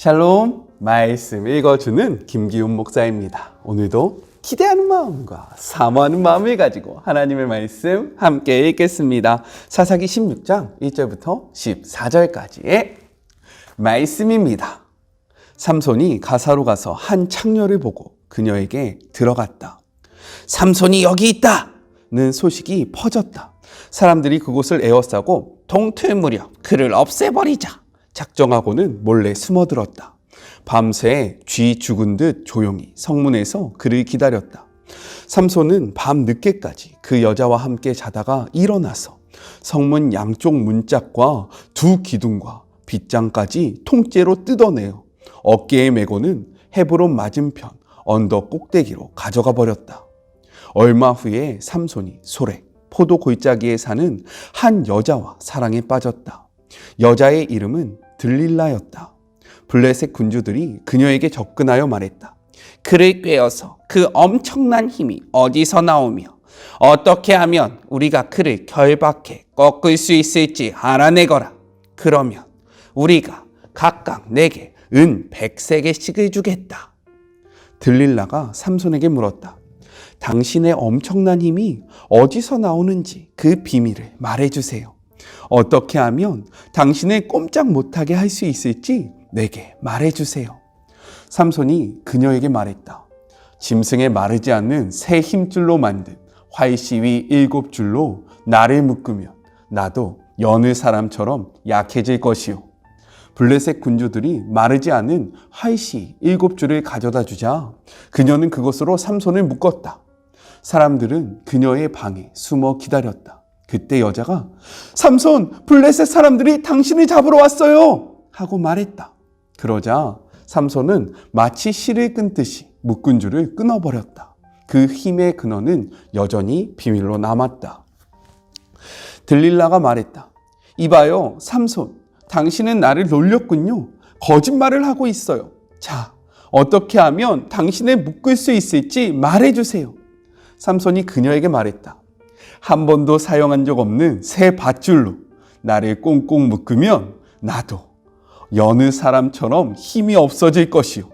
샬롬, 말씀 읽어주는 김기훈 목사입니다. 오늘도 기대하는 마음과 사모하는 마음을 가지고 하나님의 말씀 함께 읽겠습니다. 사사기 16장 1절부터 14절까지의 말씀입니다. 삼손이 가사로 가서 한 창녀를 보고 그녀에게 들어갔다. 삼손이 여기 있다는 소식이 퍼졌다. 사람들이 그곳을 에워싸고 동틀무려 그를 없애버리자 작정하고는 몰래 숨어들었다. 밤새 쥐 죽은 듯 조용히 성문에서 그를 기다렸다. 삼손은 밤 늦게까지 그 여자와 함께 자다가 일어나서 성문 양쪽 문짝과 두 기둥과 빗장까지 통째로 뜯어내어 어깨에 메고는 헤브론 맞은편 언덕 꼭대기로 가져가 버렸다. 얼마 후에 삼손이 소래, 포도 골짜기에 사는 한 여자와 사랑에 빠졌다. 여자의 이름은 들릴라였다. 블레셋 군주들이 그녀에게 접근하여 말했다. 그를 꿰어서 그 엄청난 힘이 어디서 나오며 어떻게 하면 우리가 그를 결박해 꺾을 수 있을지 알아내거라. 그러면 우리가 각각 내게 은 100세겔씩을 주겠다. 들릴라가 삼손에게 물었다. 당신의 엄청난 힘이 어디서 나오는지 그 비밀을 말해주세요. 어떻게 하면 당신을 꼼짝 못하게 할 수 있을지 내게 말해주세요. 삼손이 그녀에게 말했다. 짐승에 마르지 않는 새 힘줄로 만든 활시위 7줄로 나를 묶으면 나도 여느 사람처럼 약해질 것이요. 블레셋 군주들이 마르지 않은 활시 7줄을 가져다 주자 그녀는 그것으로 삼손을 묶었다. 사람들은 그녀의 방에 숨어 기다렸다. 그때 여자가 삼손, 블레셋 사람들이 당신을 잡으러 왔어요 하고 말했다. 그러자 삼손은 마치 실을 끊듯이 묶은 줄을 끊어버렸다. 그 힘의 근원은 여전히 비밀로 남았다. 들릴라가 말했다. 이봐요, 삼손, 당신은 나를 놀렸군요. 거짓말을 하고 있어요. 자, 어떻게 하면 당신을 묶을 수 있을지 말해주세요. 삼손이 그녀에게 말했다. 한 번도 사용한 적 없는 새 밧줄로 나를 꽁꽁 묶으면 나도 여느 사람처럼 힘이 없어질 것이요.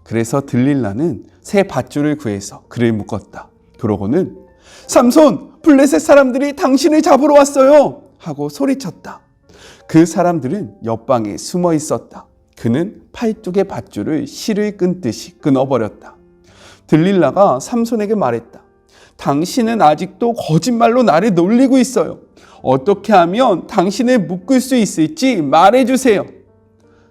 그래서 들릴라는 새 밧줄을 구해서 그를 묶었다. 그러고는 삼손, 블레셋 사람들이 당신을 잡으러 왔어요 하고 소리쳤다. 그 사람들은 옆방에 숨어 있었다. 그는 팔뚝의 밧줄을 실을 끊듯이 끊어버렸다. 들릴라가 삼손에게 말했다. 당신은 아직도 거짓말로 나를 놀리고 있어요. 어떻게 하면 당신을 묶을 수 있을지 말해주세요.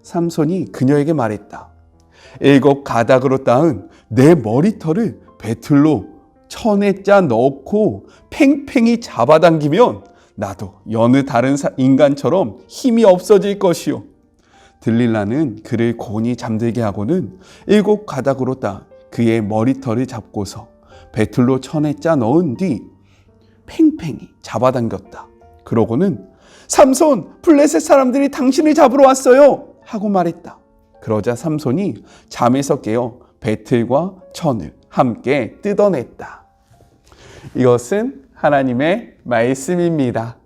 삼손이 그녀에게 말했다. 7 가닥으로 따은 내 머리털을 배틀로 천에 짜 넣고 팽팽히 잡아당기면 나도 여느 다른 인간처럼 힘이 없어질 것이요. 들릴라는 그를 곤히 잠들게 하고는 7 가닥으로 따 그의 머리털을 잡고서 배틀로 천에 짜 넣은 뒤 팽팽히 잡아당겼다. 그러고는 삼손, 블레셋 사람들이 당신을 잡으러 왔어요 하고 말했다. 그러자 삼손이 잠에서 깨어 배틀과 천을 함께 뜯어냈다. 이것은 하나님의 말씀입니다.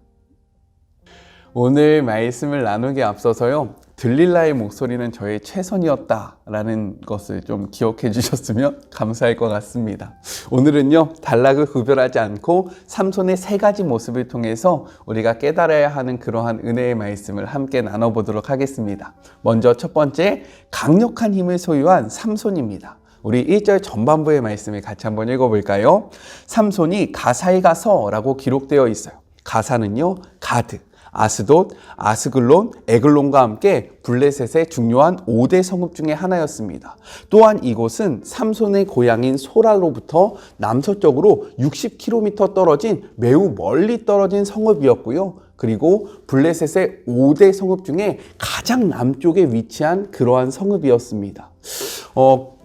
오늘 말씀을 나누기에 앞서서요, 들릴라의 목소리는 저의 최선이었다라는 것을 좀 기억해 주셨으면 감사할 것 같습니다. 오늘은요, 단락을 구별하지 않고 삼손의 3가지 모습을 통해서 우리가 깨달아야 하는 그러한 은혜의 말씀을 함께 나눠보도록 하겠습니다. 먼저 첫 번째, 강력한 힘을 소유한 삼손입니다. 우리 1절 전반부의 말씀을 같이 한번 읽어볼까요? 삼손이 가사에 가서라고 기록되어 있어요. 가사는요, 가드, 아스돗, 아스글론, 에글론과 함께 블레셋의 중요한 5대 성읍 중에 하나였습니다. 또한 이곳은 삼손의 고향인 소라로부터 남서쪽으로 60km 떨어진 매우 멀리 떨어진 성읍이었고요. 그리고 블레셋의 5대 성읍 중에 가장 남쪽에 위치한 그러한 성읍이었습니다.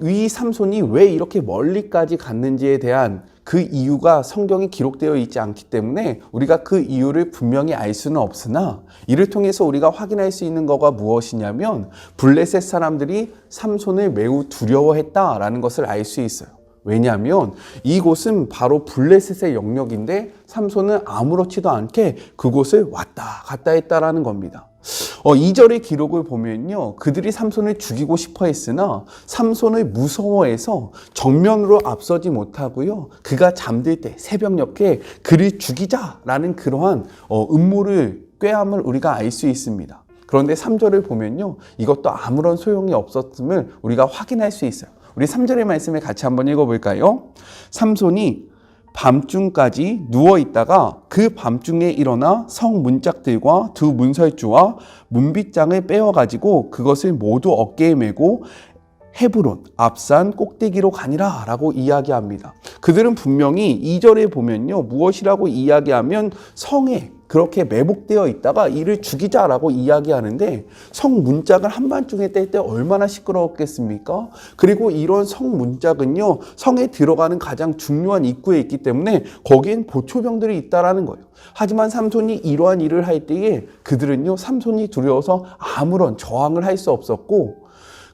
이 삼손이 왜 이렇게 멀리까지 갔는지에 대한 그 이유가 성경에 기록되어 있지 않기 때문에 우리가 그 이유를 분명히 알 수는 없으나 이를 통해서 우리가 확인할 수 있는 것가 무엇이냐면 블레셋 사람들이 삼손을 매우 두려워했다라는 것을 알 수 있어요. 왜냐하면 이곳은 바로 블레셋의 영역인데 삼손은 아무렇지도 않게 그곳을 왔다 갔다 했다라는 겁니다. 2절의 기록을 보면요, 그들이 삼손을 죽이고 싶어 했으나 삼손을 무서워해서 정면으로 앞서지 못하고요, 그가 잠들 때 새벽녘에 그를 죽이자라는 그러한 음모를 꾀함을 우리가 알 수 있습니다. 그런데 3절을 보면요, 이것도 아무런 소용이 없었음을 우리가 확인할 수 있어요. 우리 3절의 말씀을 같이 한번 읽어볼까요? 삼손이 밤중까지 누워있다가 그 밤중에 일어나 성 문짝들과 두 문설주와 문빗장을 빼어가지고 그것을 모두 어깨에 메고 헤브론 앞산 꼭대기로 가니라 라고 이야기합니다. 그들은 분명히 2절에 보면요, 무엇이라고 이야기하면 성에 그렇게 매복되어 있다가 이를 죽이자라고 이야기하는데, 성 문짝을 한밤중에 뗄 때 얼마나 시끄러웠겠습니까? 그리고 이런 성 문짝은요, 성에 들어가는 가장 중요한 입구에 있기 때문에 거기엔 보초병들이 있다라는 거예요. 하지만 삼손이 이러한 일을 할 때에 그들은요, 삼손이 두려워서 아무런 저항을 할 수 없었고,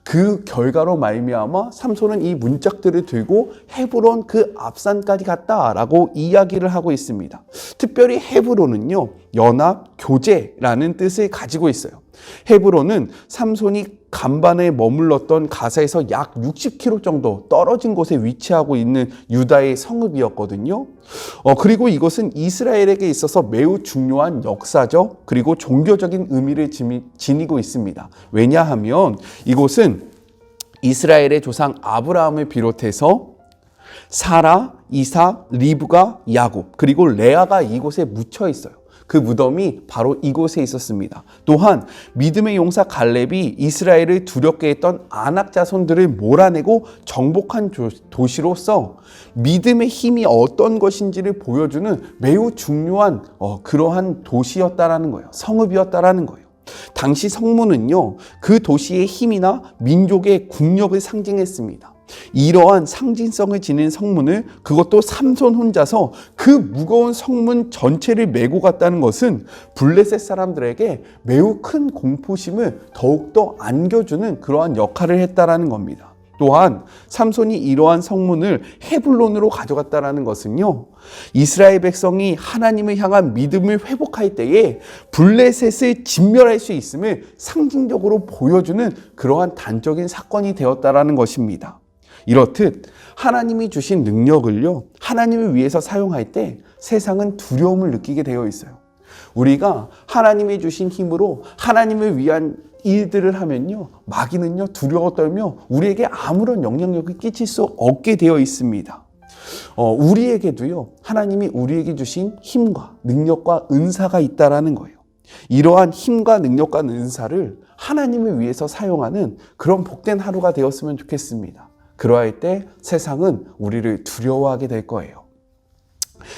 그 결과로 말미암아 삼손은 이 문짝들을 들고 헤브론 그 앞산까지 갔다라고 이야기를 하고 있습니다. 특별히 헤브론은요, 연합, 교제라는 뜻을 가지고 있어요. 헤브론은 삼손이 간반에 머물렀던 가사에서 약 60km 정도 떨어진 곳에 위치하고 있는 유다의 성읍이었거든요. 그리고 이것은 이스라엘에게 있어서 매우 중요한 역사적 그리고 종교적인 의미를 지니고 있습니다. 왜냐하면 이곳은 이스라엘의 조상 아브라함을 비롯해서 사라, 이삭, 리브가, 야곱, 그리고 레아가 이곳에 묻혀 있어요. 그 무덤이 바로 이곳에 있었습니다. 또한 믿음의 용사 갈렙이 이스라엘을 두렵게 했던 아낙 자손들을 몰아내고 정복한 도시로서 믿음의 힘이 어떤 것인지를 보여주는 매우 중요한 그러한 도시였다라는 거예요. 성읍이었다라는 거예요. 당시 성문은요, 그 도시의 힘이나 민족의 국력을 상징했습니다. 이러한 상징성을 지닌 성문을, 그것도 삼손 혼자서 그 무거운 성문 전체를 메고 갔다는 것은 블레셋 사람들에게 매우 큰 공포심을 더욱더 안겨주는 그러한 역할을 했다라는 겁니다. 또한 삼손이 이러한 성문을 헤블론으로 가져갔다는 것은요, 이스라엘 백성이 하나님을 향한 믿음을 회복할 때에 블레셋을 진멸할 수 있음을 상징적으로 보여주는 그러한 단적인 사건이 되었다는 것입니다. 이렇듯 하나님이 주신 능력을요, 하나님을 위해서 사용할 때 세상은 두려움을 느끼게 되어 있어요. 우리가 하나님이 주신 힘으로 하나님을 위한 일들을 하면요, 마귀는요, 두려워 떨며 우리에게 아무런 영향력을 끼칠 수 없게 되어 있습니다. 우리에게도요, 하나님이 우리에게 주신 힘과 능력과 은사가 있다라는 거예요. 이러한 힘과 능력과 은사를 하나님을 위해서 사용하는 그런 복된 하루가 되었으면 좋겠습니다. 그러할 때 세상은 우리를 두려워하게 될 거예요.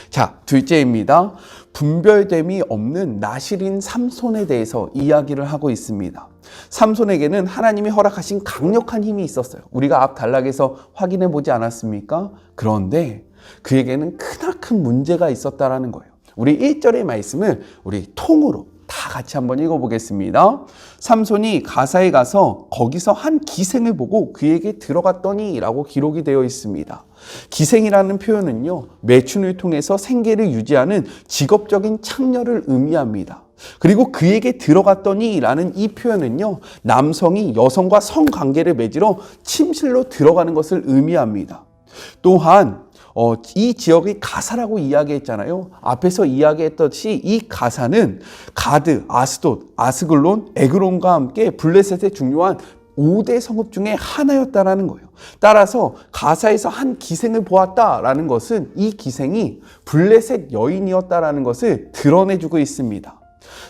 자, 둘째입니다. 분별됨이 없는 나실인 삼손에 대해서 이야기를 하고 있습니다. 삼손에게는 하나님이 허락하신 강력한 힘이 있었어요. 우리가 앞 단락에서 확인해 보지 않았습니까? 그런데 그에게는 크나큰 문제가 있었다라는 거예요. 우리 1절의 말씀을 우리 통으로 다 같이 한번 읽어보겠습니다. 삼손이 가사에 가서 거기서 한 기생을 보고 그에게 들어갔더니 라고 기록이 되어 있습니다. 기생이라는 표현은요, 매춘을 통해서 생계를 유지하는 직업적인 창녀를 의미합니다. 그리고 그에게 들어갔더니 라는 이 표현은요, 남성이 여성과 성관계를 맺으러 침실로 들어가는 것을 의미합니다. 또한 이 지역이 가사라고 이야기했잖아요. 앞에서 이야기했듯이 이 가사는 가드, 아스돗, 아스글론, 에그론과 함께 블레셋의 중요한 5대 성읍 중에 하나였다라는 거예요. 따라서 가사에서 한 기생을 보았다라는 것은 이 기생이 블레셋 여인이었다라는 것을 드러내주고 있습니다.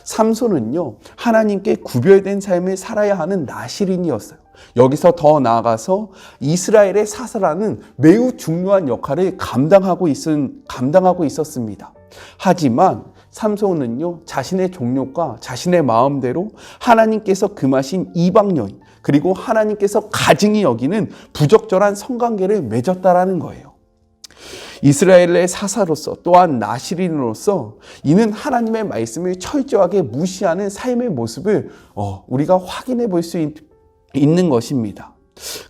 삼손은요, 하나님께 구별된 삶을 살아야 하는 나실인이었어요. 여기서 더 나아가서 이스라엘의 사사라는 매우 중요한 역할을 감당하고 있었습니다. 하지만 삼손은요, 자신의 종력과 자신의 마음대로 하나님께서 금하신 이방 여인, 그리고 하나님께서 가증히 여기는 부적절한 성관계를 맺었다라는 거예요. 이스라엘의 사사로서 또한 나실인으로서 이는 하나님의 말씀을 철저하게 무시하는 삶의 모습을 우리가 확인해 볼 수 있는 것입니다.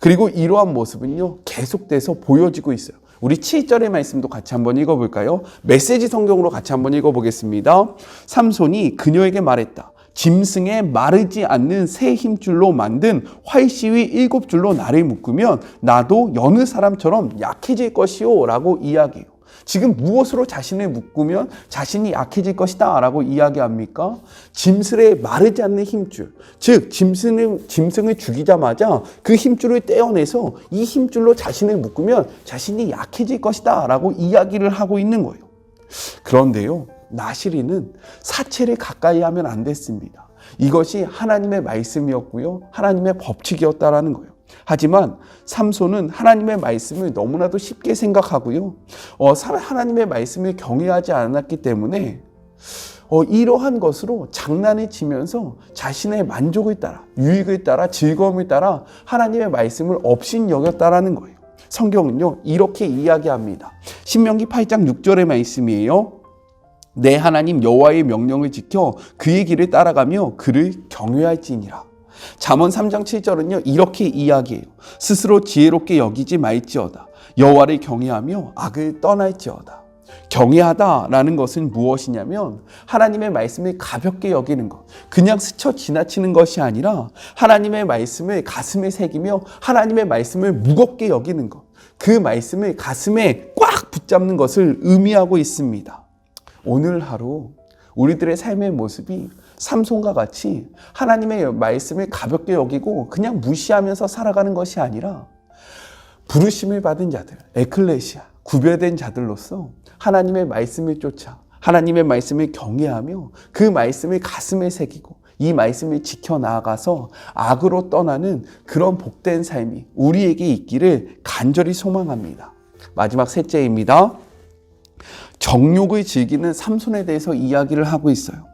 그리고 이러한 모습은요, 계속돼서 보여지고 있어요. 우리 7절의 말씀도 같이 한번 읽어볼까요? 메시지 성경으로 같이 한번 읽어보겠습니다. 삼손이 그녀에게 말했다. 짐승의 마르지 않는 새 힘줄로 만든 활시위 7줄로 나를 묶으면 나도 여느 사람처럼 약해질 것이요 라고 이야기해요. 지금 무엇으로 자신을 묶으면 자신이 약해질 것이다 라고 이야기합니까? 짐승의 마르지 않는 힘줄, 즉 짐승을 죽이자마자 그 힘줄을 떼어내서 이 힘줄로 자신을 묶으면 자신이 약해질 것이다 라고 이야기를 하고 있는 거예요. 그런데요, 나시린은 사체를 가까이 하면 안 됐습니다. 이것이 하나님의 말씀이었고요, 하나님의 법칙이었다라는 거예요. 하지만 삼손은 하나님의 말씀을 너무나도 쉽게 생각하고요, 하나님의 말씀을 경외하지 않았기 때문에 이러한 것으로 장난을 치면서 자신의 만족을 따라, 유익을 따라, 즐거움을 따라 하나님의 말씀을 업신여겼다라는 거예요. 성경은요, 이렇게 이야기합니다. 신명기 8장 6절의 말씀이에요. 내 하나님 여호와의 명령을 지켜 그의 길을 따라가며 그를 경외할지니라. 잠언 3장 7절은요, 이렇게 이야기해요. 스스로 지혜롭게 여기지 말지어다. 여호와를 경외하며 악을 떠날지어다. 경외하다라는 것은 무엇이냐면 하나님의 말씀을 가볍게 여기는 것, 그냥 스쳐 지나치는 것이 아니라 하나님의 말씀을 가슴에 새기며 하나님의 말씀을 무겁게 여기는 것, 그 말씀을 가슴에 꽉 붙잡는 것을 의미하고 있습니다. 오늘 하루 우리들의 삶의 모습이 삼손과 같이 하나님의 말씀을 가볍게 여기고 그냥 무시하면서 살아가는 것이 아니라 부르심을 받은 자들, 에클레시아, 구별된 자들로서 하나님의 말씀을 쫓아 하나님의 말씀을 경외하며 그 말씀을 가슴에 새기고 이 말씀을 지켜나가서 악으로 떠나는 그런 복된 삶이 우리에게 있기를 간절히 소망합니다. 마지막 셋째입니다. 정욕을 즐기는 삼손에 대해서 이야기를 하고 있어요.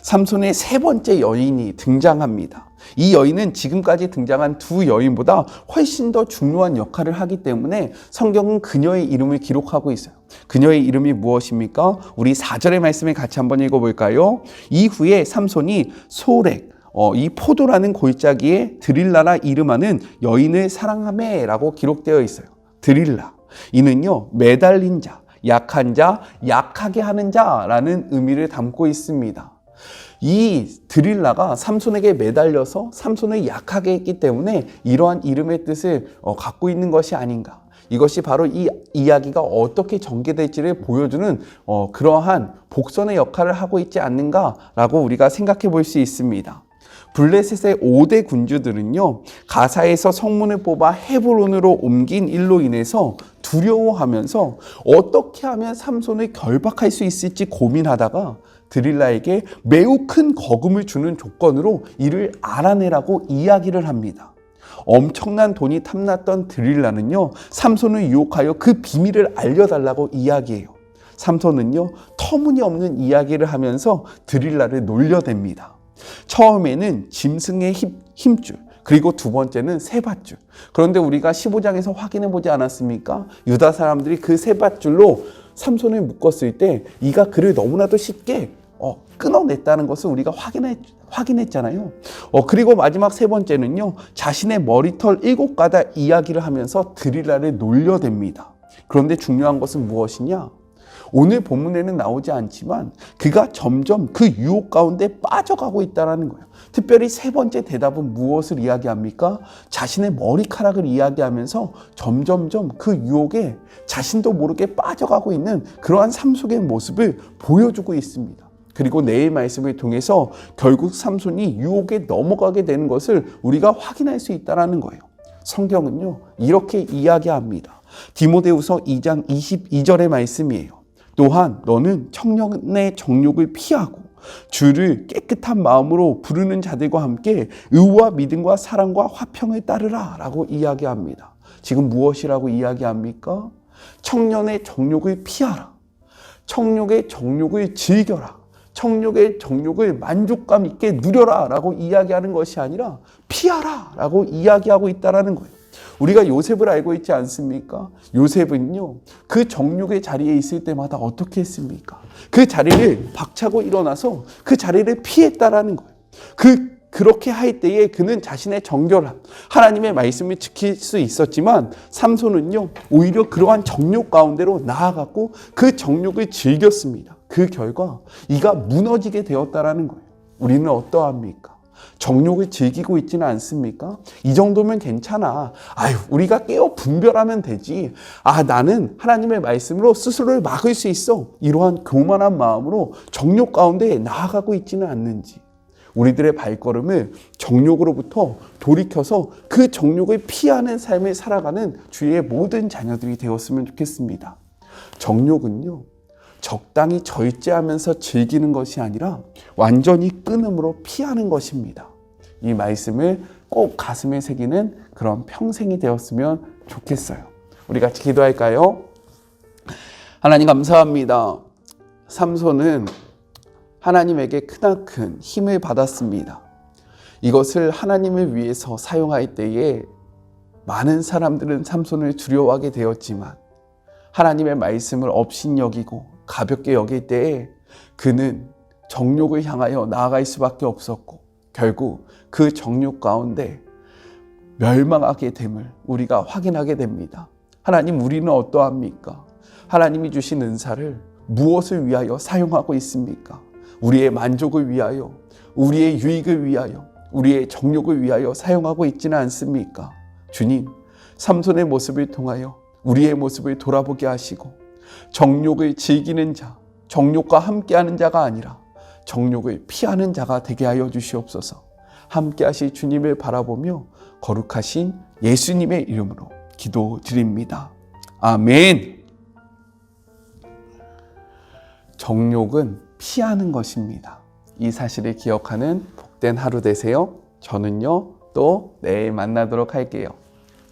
삼손의 세 번째 여인이 등장합니다. 이 여인은 지금까지 등장한 두 여인보다 훨씬 더 중요한 역할을 하기 때문에 성경은 그녀의 이름을 기록하고 있어요. 그녀의 이름이 무엇입니까? 우리 4절의 말씀을 같이 한번 읽어볼까요? 이후에 삼손이 소렉, 이 포도라는 골짜기에 드릴라라 이름하는 여인을 사랑하매라고 기록되어 있어요. 드릴라, 이는요 매달린 자, 약한 자, 약하게 하는 자라는 의미를 담고 있습니다. 이 드릴라가 삼손에게 매달려서 삼손을 약하게 했기 때문에 이러한 이름의 뜻을 갖고 있는 것이 아닌가. 이것이 바로 이 이야기가 어떻게 전개될지를 보여주는 그러한 복선의 역할을 하고 있지 않는가라고 우리가 생각해 볼 수 있습니다. 블레셋의 5대 군주들은요, 가사에서 성문을 뽑아 헤브론으로 옮긴 일로 인해서 두려워하면서 어떻게 하면 삼손을 결박할 수 있을지 고민하다가 드릴라에게 매우 큰 거금을 주는 조건으로 이를 알아내라고 이야기를 합니다. 엄청난 돈이 탐났던 드릴라는요, 삼손을 유혹하여 그 비밀을 알려달라고 이야기해요. 삼손은요, 터무니없는 이야기를 하면서 드릴라를 놀려댑니다. 처음에는 짐승의 힘줄, 그리고 두 번째는 세밧줄. 그런데 우리가 15장에서 확인해 보지 않았습니까? 유다 사람들이 그 세밧줄로 삼손을 묶었을 때 이가 그를 너무나도 쉽게 끊어냈다는 것을 우리가 확인했잖아요. 그리고 마지막 세 번째는요, 자신의 머리털 7가닥 이야기를 하면서 드릴라를 놀려댑니다. 그런데 중요한 것은 무엇이냐? 오늘 본문에는 나오지 않지만 그가 점점 그 유혹 가운데 빠져가고 있다는 거예요. 특별히 세 번째 대답은 무엇을 이야기합니까? 자신의 머리카락을 이야기하면서 점점점 그 유혹에 자신도 모르게 빠져가고 있는 그러한 삼손의 모습을 보여주고 있습니다. 그리고 내일 말씀을 통해서 결국 삼손이 유혹에 넘어가게 되는 것을 우리가 확인할 수 있다는 거예요. 성경은요, 이렇게 이야기합니다. 디모데후서 2장 22절의 말씀이에요. 또한 너는 청년의 정욕을 피하고 주를 깨끗한 마음으로 부르는 자들과 함께 의와 믿음과 사랑과 화평을 따르라 라고 이야기합니다. 지금 무엇이라고 이야기합니까? 청년의 정욕을 피하라. 청욕의 정욕을 즐겨라. 청욕의 정욕을 만족감 있게 누려라 라고 이야기하는 것이 아니라 피하라 라고 이야기하고 있다는 거예요. 우리가 요셉을 알고 있지 않습니까? 요셉은요, 그 정욕의 자리에 있을 때마다 어떻게 했습니까? 그 자리를 박차고 일어나서 그 자리를 피했다라는 거예요. 그렇게 할 때에 그는 자신의 정결함, 하나님의 말씀을 지킬 수 있었지만 삼손은요, 오히려 그러한 정욕 가운데로 나아갔고 그 정욕을 즐겼습니다. 그 결과 이가 무너지게 되었다라는 거예요. 우리는 어떠합니까? 정욕을 즐기고 있지는 않습니까? 이 정도면 괜찮아. 아유, 우리가 깨어 분별하면 되지. 아, 나는 하나님의 말씀으로 스스로를 막을 수 있어. 이러한 교만한 마음으로 정욕 가운데 나아가고 있지는 않는지. 우리들의 발걸음을 정욕으로부터 돌이켜서 그 정욕을 피하는 삶을 살아가는 주의 모든 자녀들이 되었으면 좋겠습니다. 정욕은요, 적당히 절제하면서 즐기는 것이 아니라 완전히 끊음으로 피하는 것입니다. 이 말씀을 꼭 가슴에 새기는 그런 평생이 되었으면 좋겠어요. 우리 같이 기도할까요? 하나님 감사합니다. 삼손은 하나님에게 크나큰 힘을 받았습니다. 이것을 하나님을 위해서 사용할 때에 많은 사람들은 삼손을 두려워하게 되었지만 하나님의 말씀을 업신여기고 가볍게 여길 때에 그는 정욕을 향하여 나아갈 수밖에 없었고 결국 그 정욕 가운데 멸망하게 됨을 우리가 확인하게 됩니다. 하나님, 우리는 어떠합니까? 하나님이 주신 은사를 무엇을 위하여 사용하고 있습니까? 우리의 만족을 위하여, 우리의 유익을 위하여, 우리의 정욕을 위하여 사용하고 있지는 않습니까? 주님, 삼손의 모습을 통하여 우리의 모습을 돌아보게 하시고 정욕을 즐기는 자, 정욕과 함께하는 자가 아니라 정욕을 피하는 자가 되게 하여 주시옵소서. 함께하실 주님을 바라보며 거룩하신 예수님의 이름으로 기도드립니다. 아멘. 정욕은 피하는 것입니다. 이 사실을 기억하는 복된 하루 되세요. 저는요, 또 내일 만나도록 할게요.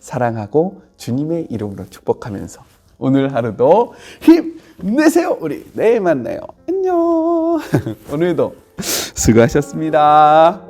사랑하고 주님의 이름으로 축복하면서 오늘 하루도 힘내세요. 우리 내일 만나요. 안녕. 오늘도 수고하셨습니다.